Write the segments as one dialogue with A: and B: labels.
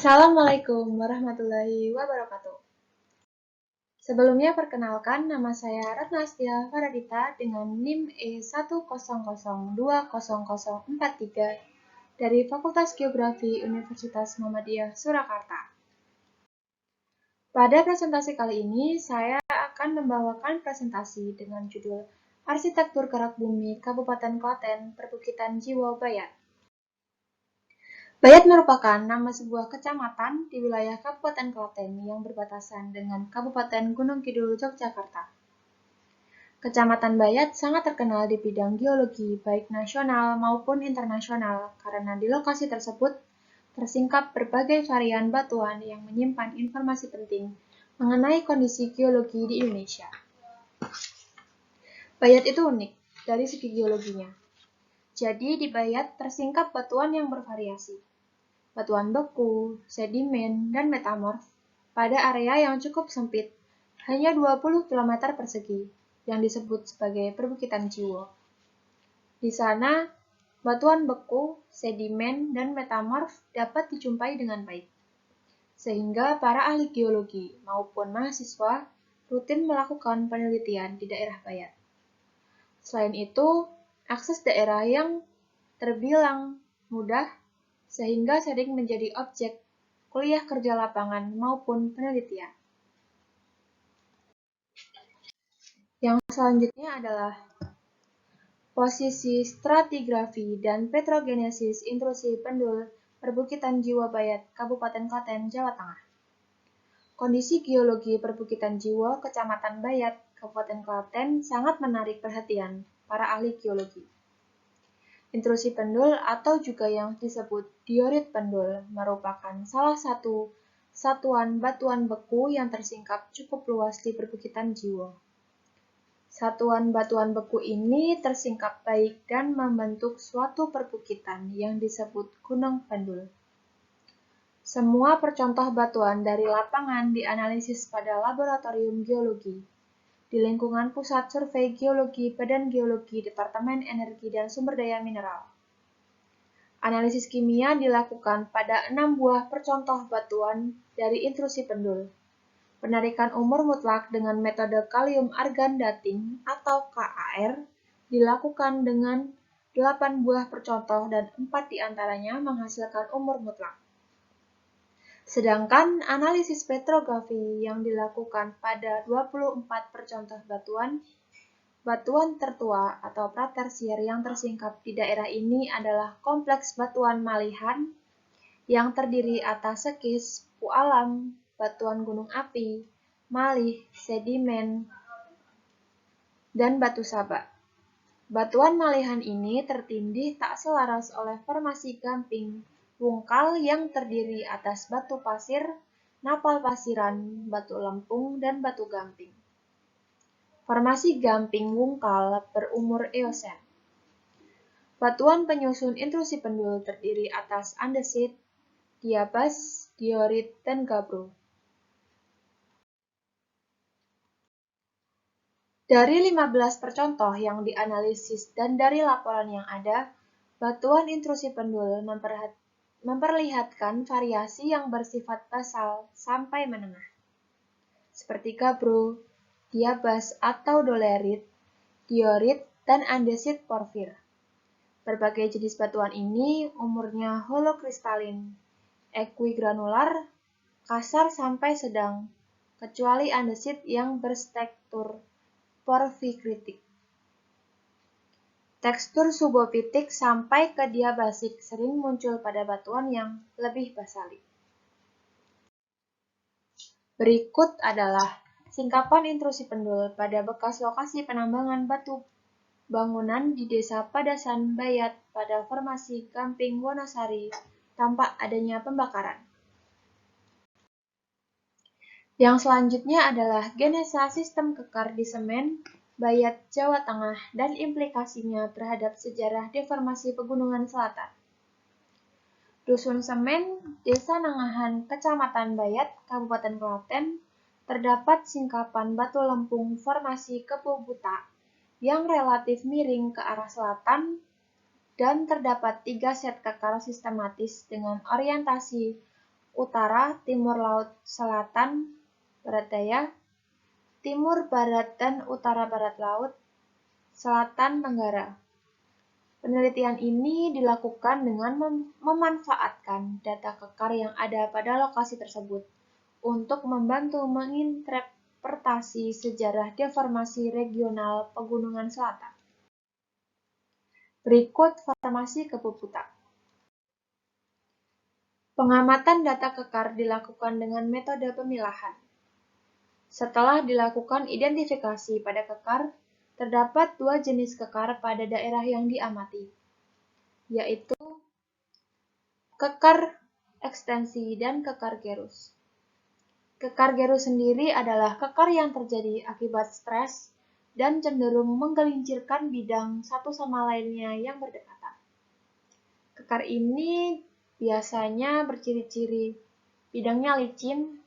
A: Assalamualaikum warahmatullahi wabarakatuh. Sebelumnya perkenalkan, nama saya Ratnastia Faradita dengan NIM E100200043 dari Fakultas Geografi Universitas Muhammadiyah Surakarta. Pada presentasi kali ini, saya akan membawakan presentasi dengan judul Arsitektur Kerak Bumi Kabupaten Klaten Perbukitan Jiwo Bayat. Bayat merupakan nama sebuah kecamatan di wilayah Kabupaten Klaten yang berbatasan dengan Kabupaten Gunung Kidul, Yogyakarta. Kecamatan Bayat sangat terkenal di bidang geologi baik nasional maupun internasional karena di lokasi tersebut tersingkap berbagai varian batuan yang menyimpan informasi penting mengenai kondisi geologi di Indonesia. Bayat itu unik dari segi geologinya. Jadi di Bayat tersingkap batuan yang bervariasi. Batuan beku, sedimen, dan metamorf pada area yang cukup sempit, hanya 20 km persegi, yang disebut sebagai perbukitan Jiwo. Di sana, batuan beku, sedimen, dan metamorf dapat dijumpai dengan baik, sehingga para ahli geologi maupun mahasiswa rutin melakukan penelitian di daerah Bayat. Selain itu, akses daerah yang terbilang mudah sehingga sering menjadi objek kuliah kerja lapangan maupun penelitian. Yang selanjutnya adalah posisi stratigrafi dan petrogenesis intrusi pendul Perbukitan Jiwo Bayat, Kabupaten Klaten, Jawa Tengah. Kondisi geologi Perbukitan Jiwo, Kecamatan Bayat, Kabupaten Klaten sangat menarik perhatian para ahli geologi. Intrusi pendul atau juga yang disebut diorit pendul merupakan salah satu satuan batuan beku yang tersingkap cukup luas di perbukitan Jiwo. Satuan batuan beku ini tersingkap baik dan membentuk suatu perbukitan yang disebut gunung pendul. Semua percontoh batuan dari lapangan dianalisis pada laboratorium geologi di lingkungan Pusat Survei Geologi Badan Geologi Departemen Energi dan Sumber Daya Mineral. Analisis kimia dilakukan pada 6 buah percontoh batuan dari intrusi pendul. Penarikan umur mutlak dengan metode kalium argan dating atau KAR dilakukan dengan 8 buah percontoh dan 4 diantaranya menghasilkan umur mutlak. Sedangkan analisis petrografi yang dilakukan pada 24 percontoh batuan tertua atau pratersier yang tersingkap di daerah ini adalah kompleks batuan malihan yang terdiri atas sekis, pualam, batuan gunung api, malih, sedimen, dan batu saba. Batuan malihan ini tertindih tak selaras oleh formasi gamping wungkal yang terdiri atas batu pasir, napal pasiran, batu lempung, dan batu gamping. Formasi gamping wungkal berumur Eosen. Batuan penyusun intrusi pendul terdiri atas andesit, diabas, diorit, dan gabbro. Dari 15 percontoh yang dianalisis dan dari laporan yang ada, batuan intrusi pendul memperlihatkan variasi yang bersifat basal sampai menengah, seperti gabbro, diabas atau dolerit, diorit, dan andesit porfir. Berbagai jenis batuan ini umurnya holokristalin, equigranular, kasar sampai sedang, kecuali andesit yang bertekstur porfikritik. Tekstur subopitik sampai ke diabasik sering muncul pada batuan yang lebih basali. Berikut adalah singkapan intrusi pendul pada bekas lokasi penambangan batu bangunan di Desa Padasan Bayat pada formasi Gamping Wonosari tampak adanya pembakaran. Yang selanjutnya adalah genesa sistem kekar di semen Bayat, Jawa Tengah, dan implikasinya terhadap sejarah deformasi pegunungan selatan. Dusun Semen, Desa Nangahan, Kecamatan Bayat, Kabupaten Klaten, terdapat singkapan batu lempung formasi Kepo Buta yang relatif miring ke arah selatan dan terdapat 3 set kekar sistematis dengan orientasi utara, timur laut, selatan, barat daya, timur barat dan utara barat laut, selatan tenggara. Penelitian ini dilakukan dengan memanfaatkan data kekar yang ada pada lokasi tersebut untuk membantu menginterpretasi sejarah deformasi regional pegunungan selatan. Berikut formasi Kepuputan. Pengamatan data kekar dilakukan dengan metode pemilahan. Setelah dilakukan identifikasi pada kekar, terdapat dua jenis kekar pada daerah yang diamati, yaitu kekar ekstensi dan kekar gerus. Kekar gerus sendiri adalah kekar yang terjadi akibat stres dan cenderung menggelincirkan bidang satu sama lainnya yang berdekatan. Kekar ini biasanya berciri-ciri bidangnya licin,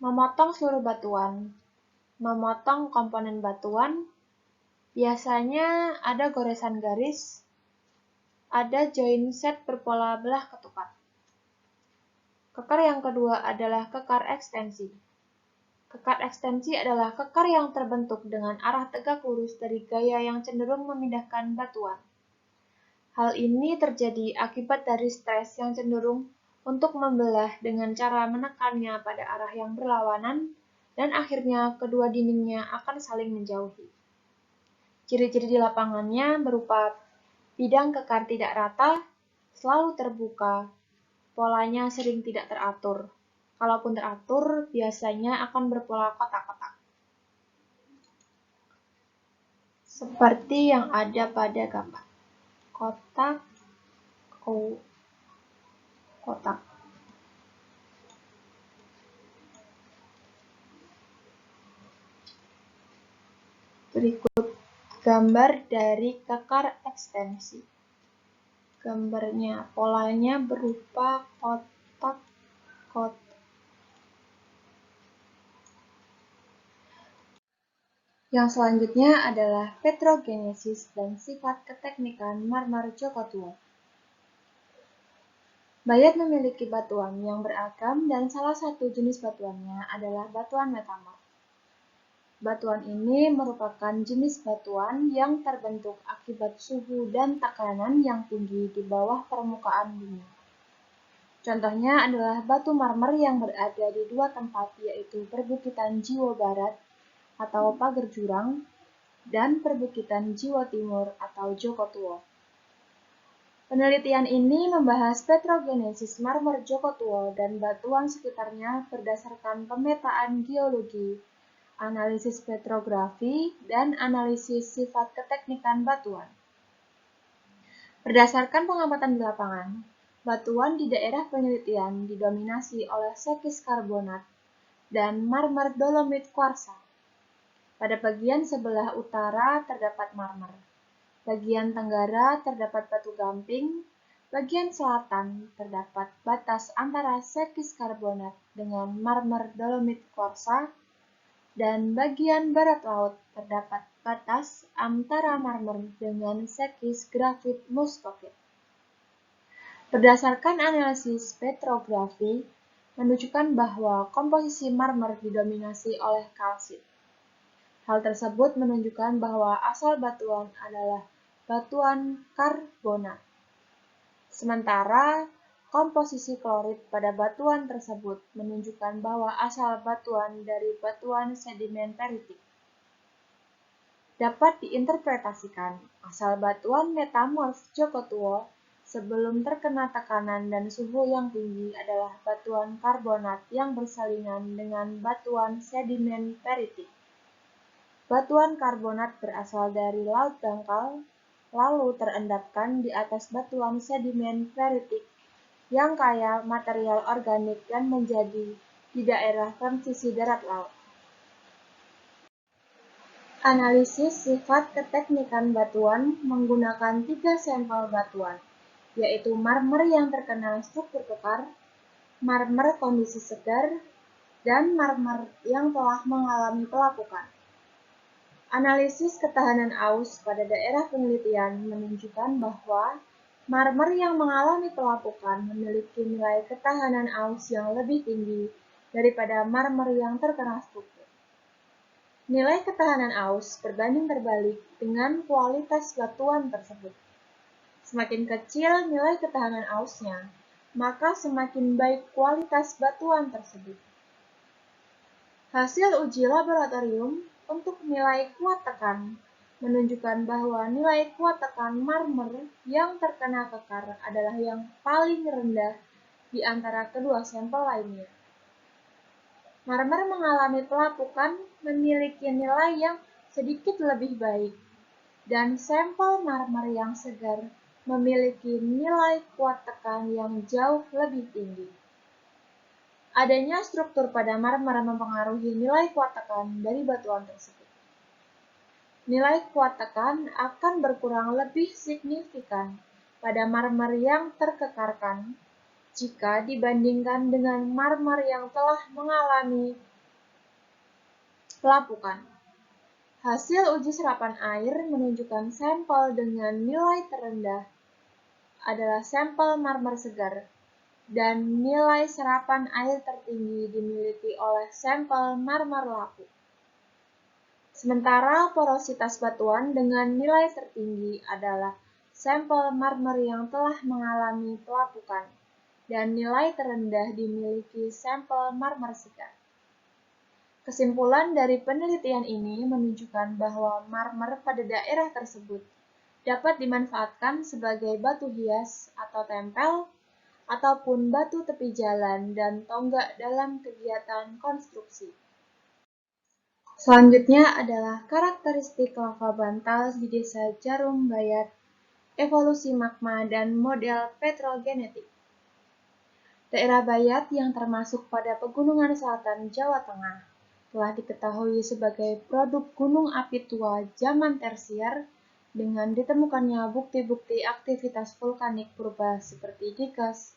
A: memotong seluruh batuan, memotong komponen batuan, biasanya ada goresan garis, ada join set berpola belah ketupat. Kekar yang kedua adalah kekar ekstensi. Kekar ekstensi adalah kekar yang terbentuk dengan arah tegak lurus dari gaya yang cenderung memindahkan batuan. Hal ini terjadi akibat dari stres yang cenderung untuk membelah dengan cara menekannya pada arah yang berlawanan dan akhirnya kedua dindingnya akan saling menjauhi. Ciri-ciri di lapangannya berupa bidang kekar tidak rata, selalu terbuka, polanya sering tidak teratur. Kalaupun teratur, biasanya akan berpola kotak-kotak. Seperti yang ada pada gambar. Kotak, kotak. Berikut gambar dari kekar ekstensi. Gambarnya, polanya berupa kotak-kotak. Yang selanjutnya adalah petrogenesis dan sifat keteknikan marmer Joko Tua. Bayat memiliki batuan yang beragam dan salah satu jenis batuannya adalah batuan metamorf. Batuan ini merupakan jenis batuan yang terbentuk akibat suhu dan tekanan yang tinggi di bawah permukaan bumi. Contohnya adalah batu marmer yang berada di dua tempat, yaitu Perbukitan Jiwo Barat atau Pager Jurang dan Perbukitan Jiwo Timur atau Joko Tua. Penelitian ini membahas petrogenesis marmer Joko Tua dan batuan sekitarnya berdasarkan pemetaan geologi, analisis petrografi, dan analisis sifat keteknikan batuan. Berdasarkan pengamatan di lapangan, batuan di daerah penelitian didominasi oleh sekis karbonat dan marmer dolomit kuarsa. Pada bagian sebelah utara terdapat marmer, bagian tenggara terdapat batu gamping, bagian selatan terdapat batas antara sekis karbonat dengan marmer dolomit kuarsa, dan bagian barat laut terdapat batas antara marmer dengan sekis grafit muskovit. Berdasarkan analisis petrografi, menunjukkan bahwa komposisi marmer didominasi oleh kalsit. Hal tersebut menunjukkan bahwa asal batuan adalah batuan karbonat. Sementara komposisi klorid pada batuan tersebut menunjukkan bahwa asal batuan dari batuan sedimen peritik. Dapat diinterpretasikan, asal batuan metamorf Joko Tua sebelum terkena tekanan dan suhu yang tinggi adalah batuan karbonat yang bersalingan dengan batuan sedimen peritik. Batuan karbonat berasal dari laut dangkal, lalu terendapkan di atas batuan sedimen peritik yang kaya material organik dan menjadi di daerah transisi darat laut. Analisis sifat keteknikan batuan menggunakan 3 sampel batuan, yaitu marmer yang terkena struktur kekar, marmer kondisi segar, dan marmer yang telah mengalami pelapukan. Analisis ketahanan aus pada daerah penelitian menunjukkan bahwa Marmer yang mengalami pelapukan memiliki nilai ketahanan aus yang lebih tinggi daripada marmer yang terkena struktur. Nilai ketahanan aus berbanding terbalik dengan kualitas batuan tersebut. Semakin kecil nilai ketahanan ausnya, maka semakin baik kualitas batuan tersebut. Hasil uji laboratorium untuk nilai kuat tekan menunjukkan bahwa nilai kuat tekan marmer yang terkena kekar adalah yang paling rendah di antara kedua sampel lainnya. Marmer mengalami pelapukan memiliki nilai yang sedikit lebih baik, dan sampel marmer yang segar memiliki nilai kuat tekan yang jauh lebih tinggi. Adanya struktur pada marmer mempengaruhi nilai kuat tekan dari batuan tersebut. Nilai kuat tekan akan berkurang lebih signifikan pada marmer yang terkekarkan jika dibandingkan dengan marmer yang telah mengalami pelapukan. Hasil uji serapan air menunjukkan sampel dengan nilai terendah adalah sampel marmer segar, dan nilai serapan air tertinggi dimiliki oleh sampel marmer lapuk. Sementara porositas batuan dengan nilai tertinggi adalah sampel marmer yang telah mengalami pelapukan, dan nilai terendah dimiliki sampel marmer segar. Kesimpulan dari penelitian ini menunjukkan bahwa marmer pada daerah tersebut dapat dimanfaatkan sebagai batu hias atau tempel, ataupun batu tepi jalan dan tonggak dalam kegiatan konstruksi. Selanjutnya adalah karakteristik lava bantal di Desa Jarum Bayat, evolusi magma dan model petrogenetik. Daerah Bayat yang termasuk pada Pegunungan Selatan Jawa Tengah telah diketahui sebagai produk gunung api tua zaman tersier dengan ditemukannya bukti-bukti aktivitas vulkanik purba seperti digas,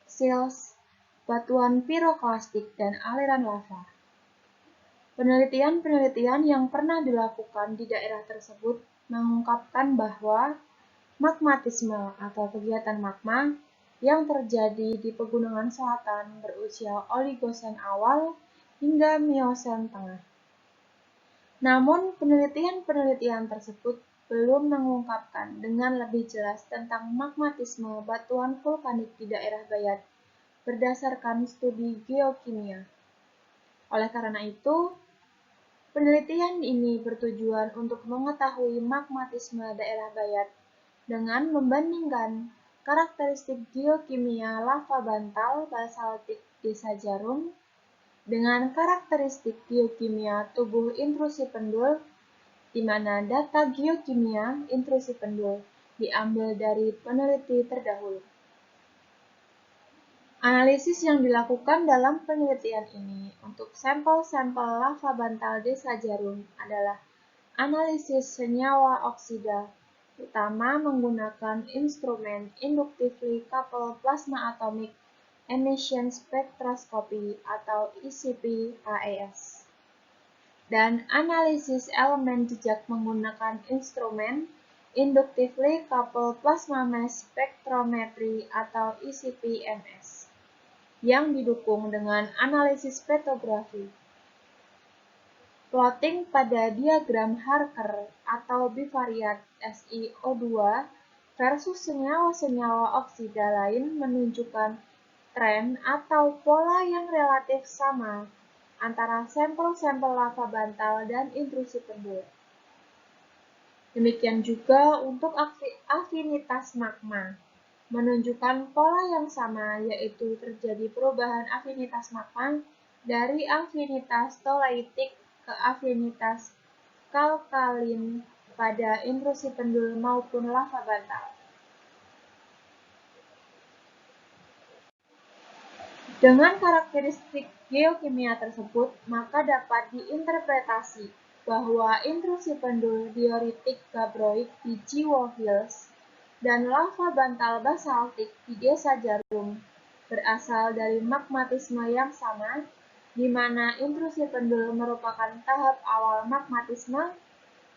A: silts, batuan piroklastik, dan aliran lava. Penelitian-penelitian yang pernah dilakukan di daerah tersebut mengungkapkan bahwa magmatisme atau kegiatan magma yang terjadi di Pegunungan Selatan berusia Oligosen awal hingga Miosen tengah. Namun, penelitian-penelitian tersebut belum mengungkapkan dengan lebih jelas tentang magmatisme batuan vulkanik di daerah Bayat berdasarkan studi geokimia. Oleh karena itu, penelitian ini bertujuan untuk mengetahui magmatisme daerah Bayat dengan membandingkan karakteristik geokimia lava bantal basaltik Desa Jarum dengan karakteristik geokimia tubuh intrusi pendul, di mana data geokimia intrusi pendul diambil dari peneliti terdahulu. Analisis yang dilakukan dalam penelitian ini untuk sampel-sampel lava bantal Desa Jarum adalah analisis senyawa oksida, utama menggunakan instrumen Inductively Coupled Plasma Atomic Emission Spectroscopy atau ICP-AES, dan analisis elemen jejak menggunakan instrumen Inductively Coupled Plasma Mass Spectrometry atau ICP-MS, yang didukung dengan analisis petrografi. Plotting pada diagram Harker atau bivariat SiO2 versus senyawa-senyawa oksida lain menunjukkan tren atau pola yang relatif sama antara sampel-sampel lava bantal dan intrusi pendul. Demikian juga untuk afinitas magma, menunjukkan pola yang sama, yaitu terjadi perubahan afinitas magma dari afinitas tolaitik ke afinitas kalkalin pada intrusi pendul maupun lava bantal. Dengan karakteristik geokimia tersebut, maka dapat diinterpretasi bahwa intrusi pendul dioritik gabroik di Jiwo Hills dan lava bantal basaltik di Desa Jarum berasal dari magmatisme yang sama, di mana intrusi pendul merupakan tahap awal magmatisme,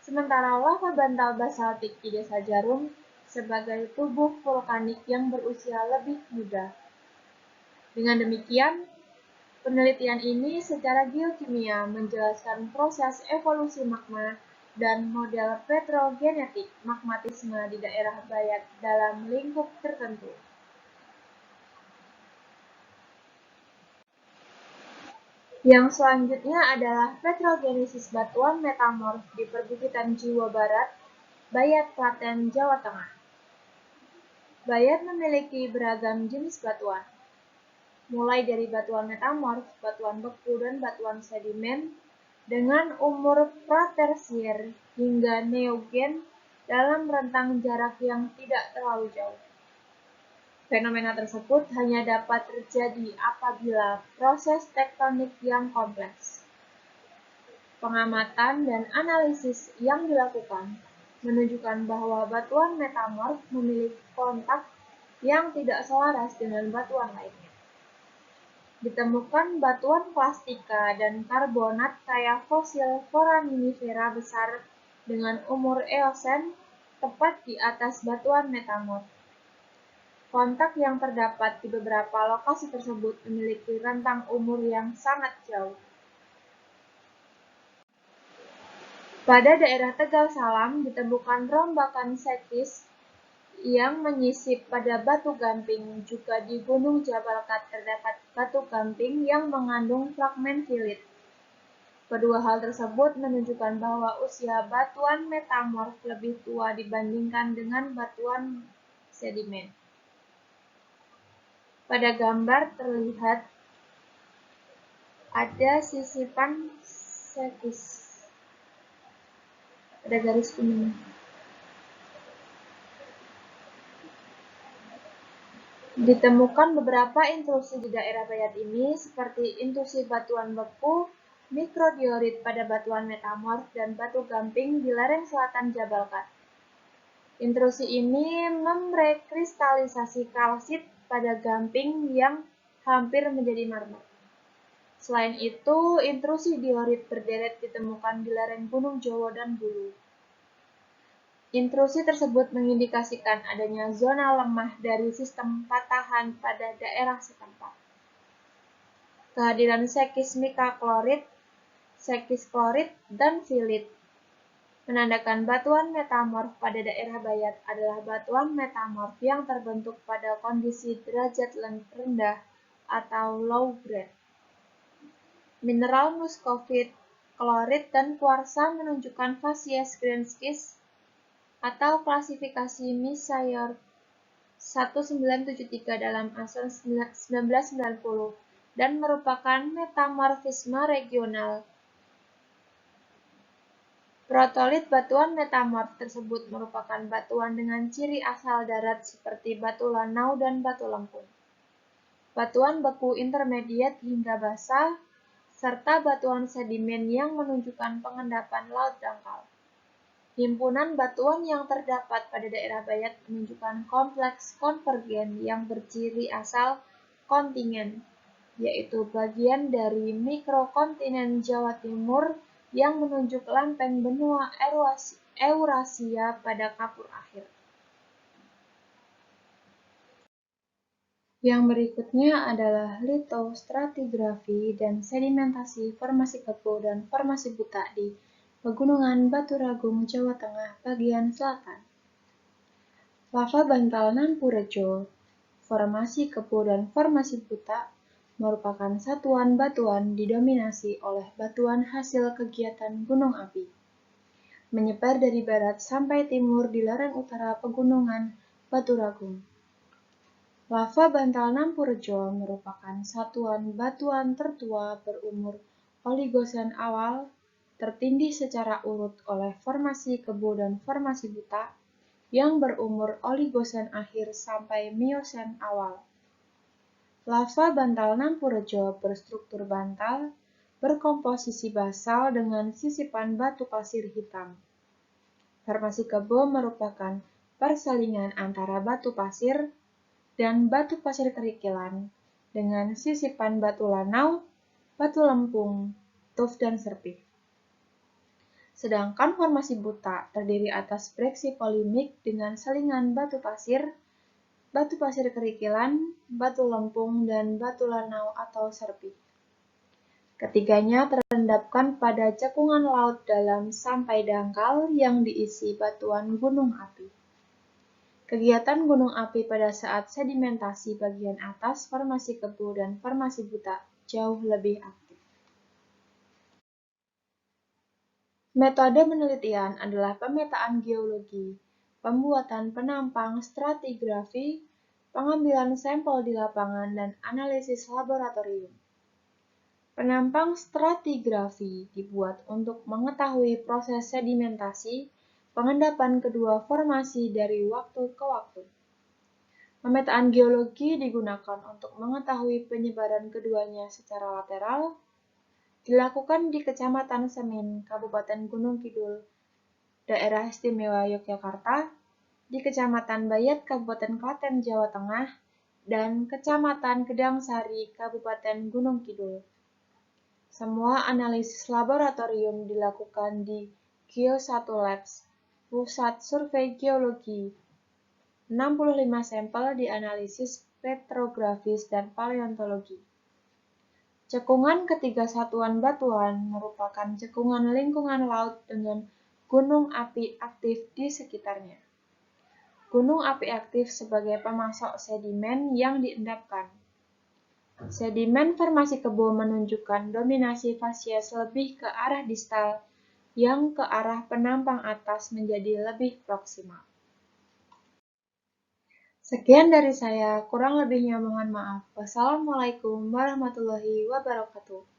A: sementara lava bantal basaltik di Desa Jarum sebagai tubuh vulkanik yang berusia lebih muda. Dengan demikian, penelitian ini secara geokimia menjelaskan proses evolusi magma dan model petrogenetik magmatisme di daerah Bayat dalam lingkup tertentu. Yang selanjutnya adalah petrogenesis batuan metamorf di perbukitan Jiwa Barat, Bayat, Klaten, Jawa Tengah. Bayat memiliki beragam jenis batuan, mulai dari batuan metamorf, batuan beku, dan batuan sedimen, dengan umur pratersier hingga neogen dalam rentang jarak yang tidak terlalu jauh. Fenomena tersebut hanya dapat terjadi apabila proses tektonik yang kompleks. Pengamatan dan analisis yang dilakukan menunjukkan bahwa batuan metamorf memiliki kontak yang tidak selaras dengan batuan lainnya. Ditemukan batuan plastika dan karbonat kaya fosil foraminifera besar dengan umur Eosen tepat di atas batuan metamorf. Kontak yang terdapat di beberapa lokasi tersebut memiliki rentang umur yang sangat jauh. Pada daerah Tegal Salam ditemukan rombakan sekis yang menyisip pada batu gamping. Juga di Gunung Jabal Kat terdapat batu gamping yang mengandung fragmen filit. Kedua hal tersebut menunjukkan bahwa usia batuan metamorf lebih tua dibandingkan dengan batuan sedimen. Pada gambar terlihat ada sisipan sekis, ada garis kuning. Ditemukan beberapa intrusi di daerah Bayat ini, seperti intrusi batuan beku, mikrodiorit pada batuan metamorf, dan batu gamping di lereng selatan Jabal Kat. Intrusi ini memrekristalisasi kalsit pada gamping yang hampir menjadi marmer. Selain itu, intrusi diorit berderet ditemukan di lereng Gunung Jowo dan Bulu. Intrusi tersebut mengindikasikan adanya zona lemah dari sistem patahan pada daerah setempat. Kehadiran sekis mika klorid, sekis klorid, dan filit menandakan batuan metamorf pada daerah Bayat adalah batuan metamorf yang terbentuk pada kondisi derajat rendah atau low grade. Mineral muskovit, klorid, dan kuarsa menunjukkan fasies Greenskis atau klasifikasi Messier 1973 dalam Asal 1990 dan merupakan metamorfisme regional. Protolit batuan metamorf tersebut merupakan batuan dengan ciri asal darat seperti batu lanau dan batu lempung, batuan beku intermediate hingga basal, serta batuan sedimen yang menunjukkan pengendapan laut dangkal. Himpunan batuan yang terdapat pada daerah Bayat menunjukkan kompleks konvergen yang berciri asal kontingen, yaitu bagian dari mikrokontinen Jawa Timur yang menunjuk lempeng benua Eurasia pada kapur akhir. Yang berikutnya adalah litostratigrafi dan sedimentasi formasi kebo dan formasi buta di Pegunungan Baturagung, Jawa Tengah bagian selatan. Lava bantal Nampurejo, formasi kebo dan formasi buta merupakan satuan batuan didominasi oleh batuan hasil kegiatan gunung api, menyebar dari barat sampai timur di lereng utara Pegunungan Baturagung. Lava bantal Nampurejo merupakan satuan batuan tertua berumur Oligosen awal, tertindih secara urut oleh formasi kebo dan formasi buta yang berumur Oligosen akhir sampai Miosen awal. Lava bantal Nampurejo berstruktur bantal, berkomposisi basal dengan sisipan batu pasir hitam. Formasi kebo merupakan persalingan antara batu pasir dan batu pasir kerikilan dengan sisipan batu lanau, batu lempung, tuf, dan serpih. Sedangkan formasi buta terdiri atas breksi polimik dengan selingan batu pasir kerikilan, batu lempung, dan batu lanau atau serpi. Ketiganya terendapkan pada cekungan laut dalam sampai dangkal yang diisi batuan gunung api. Kegiatan gunung api pada saat sedimentasi bagian atas formasi Kebu dan formasi Buta jauh lebih aktif. Metode penelitian adalah pemetaan geologi, pembuatan penampang stratigrafi, pengambilan sampel di lapangan, dan analisis laboratorium. Penampang stratigrafi dibuat untuk mengetahui proses sedimentasi, pengendapan kedua formasi dari waktu ke waktu. Pemetaan geologi digunakan untuk mengetahui penyebaran keduanya secara lateral, dilakukan di Kecamatan Semin, Kabupaten Gunung Kidul, Daerah Istimewa Yogyakarta, di Kecamatan Bayat, Kabupaten Klaten, Jawa Tengah, dan Kecamatan Gedangsari, Kabupaten Gunung Kidul. Semua analisis laboratorium dilakukan di Geo1 Labs, Pusat Survei Geologi. 65 sampel dianalisis petrografis dan paleontologi. Cekungan ketiga satuan batuan merupakan cekungan lingkungan laut dengan gunung api aktif di sekitarnya. Gunung api aktif sebagai pemasok sedimen yang diendapkan. Sedimen formasi Kebo menunjukkan dominasi fasies lebih ke arah distal yang ke arah penampang atas menjadi lebih proksimal. Sekian dari saya, kurang lebihnya mohon maaf. Wassalamualaikum warahmatullahi wabarakatuh.